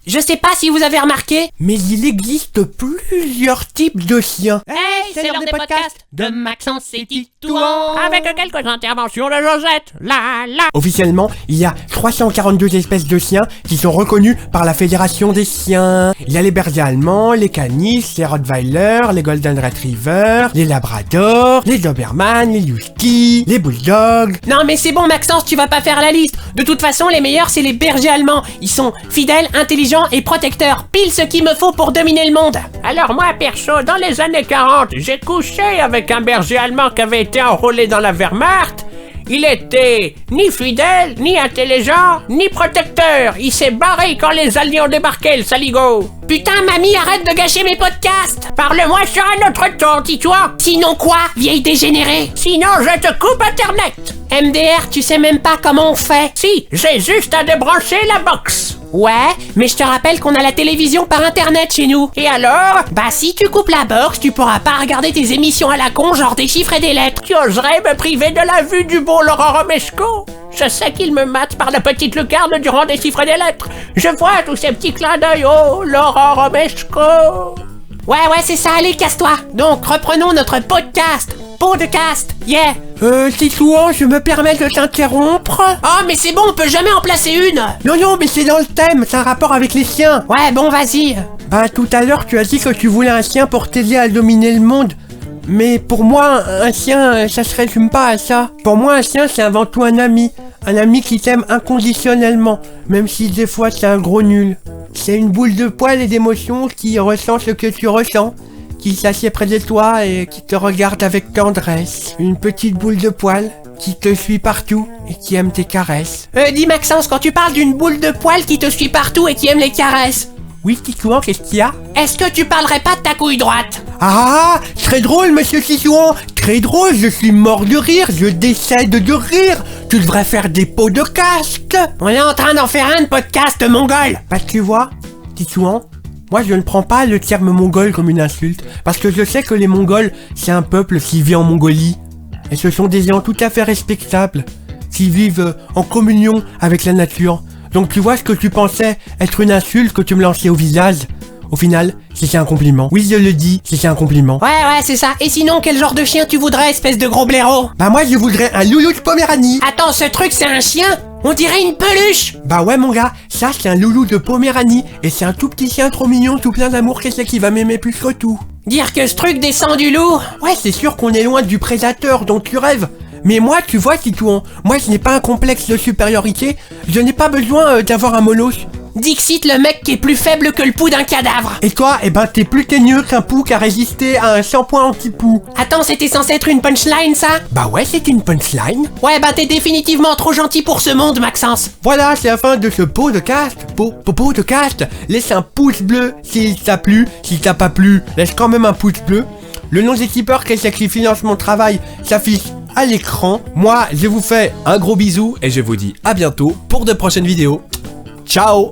Je sais pas si vous avez remarqué, mais il existe plusieurs types de chiens. Hey, c'est l'heure des podcasts de Maxence et Titouan, avec quelques interventions de Josette. Officiellement, il y a 342 espèces de chiens qui sont reconnues par la Fédération des chiens. Il y a les bergers allemands, les caniches, les rottweilers, les golden retrievers, les labradors, les doberman, les huskies, les bulldogs. Non mais c'est bon Maxence, tu vas pas faire la liste. De toute façon, les meilleurs c'est les bergers allemands. Ils sont fidèles, intelligents et protecteurs. Pile ce qu'il me faut pour dominer le monde. Alors moi perso, dans les années 40, j'ai couché avec un berger allemand qui avait été enrôlé dans la Wehrmacht. Il était ni fidèle, ni intelligent, ni protecteur. Il s'est barré quand les Alliés ont débarqué, le saligo. Putain mamie, arrête de gâcher mes podcasts. Parle-moi sur un autre ton, Titouan. Sinon quoi, vieille dégénérée? Sinon je te coupe Internet. MDR, tu sais même pas comment on fait. Si, j'ai juste à débrancher la box. Ouais, mais je te rappelle qu'on a la télévision par internet chez nous. Et alors? Bah si tu coupes la box, tu pourras pas regarder tes émissions à la con, genre des chiffres et des lettres. Tu oserais me priver de la vue du beau Laurent Romeshko? Je sais qu'il me mate par la petite lucarne durant des chiffres et des lettres. Je vois tous ces petits clins d'œil. Oh, Laurent Romeshko. Ouais, c'est ça, allez, casse-toi. Donc, reprenons notre podcast. Podcast, yeah. Titouan, je me permets de t'interrompre. Oh, mais c'est bon, on peut jamais en placer une. Non, mais c'est dans le thème, c'est un rapport avec les chiens. Ouais, bon, vas-y. Bah, tout à l'heure, tu as dit que tu voulais un chien pour t'aider à dominer le monde. Mais pour moi, un chien, ça se résume pas à ça. Pour moi, un chien, c'est avant tout un ami. Un ami qui t'aime inconditionnellement, même si des fois c'est un gros nul. C'est une boule de poils et d'émotions qui ressent ce que tu ressens, qui s'assied près de toi et qui te regarde avec tendresse. Une petite boule de poils qui te suit partout et qui aime tes caresses. Dis Maxence, quand tu parles d'une boule de poils qui te suit partout et qui aime les caresses. Oui, Titouan, qu'est-ce qu'il y a? Est-ce que tu parlerais pas de ta couille droite? Ah, très drôle, monsieur Titouan, très drôle, je suis mort de rire, je décède de rire. Tu devrais faire des pots de casque. On est en train d'en faire un de podcast mongol. Bah tu vois, Titouan, moi je ne prends pas le terme mongol comme une insulte, parce que je sais que les Mongols, c'est un peuple qui vit en Mongolie. Et ce sont des gens tout à fait respectables, qui vivent en communion avec la nature. Donc tu vois ce que tu pensais être une insulte que tu me lançais au visage. Au final, c'est un compliment. Oui, je le dis, c'est un compliment. Ouais, c'est ça. Et sinon, quel genre de chien tu voudrais, espèce de gros blaireau? Bah moi, je voudrais un loulou de Poméranie. Attends, ce truc, c'est un chien? On dirait une peluche. Bah ouais, mon gars, ça, c'est un loulou de Poméranie. Et c'est un tout petit chien trop mignon, tout plein d'amour, qu'est-ce qui va m'aimer plus que tout? Dire que ce truc descend du loup? Ouais, c'est sûr qu'on est loin du prédateur dont tu rêves. Mais moi, tu vois, Titouan, moi je n'ai pas un complexe de supériorité, je n'ai pas besoin d'avoir un molosse. Dixit, le mec qui est plus faible que le pouls d'un cadavre. Et toi, t'es plus teigneux qu'un pou qui a résisté à un shampoing anti-pou. Attends, c'était censé être une punchline, ça? Bah ouais, c'est une punchline. Ouais, t'es définitivement trop gentil pour ce monde, Maxence. Voilà, c'est la fin de ce pot de cast. Pot de cast. Laisse un pouce bleu s'il t'a plu. S'il t'a pas plu, laisse quand même un pouce bleu. Le nom des tipeurs qui finance mon travail s'affiche à l'écran. Moi, je vous fais un gros bisou et je vous dis à bientôt pour de prochaines vidéos. Ciao!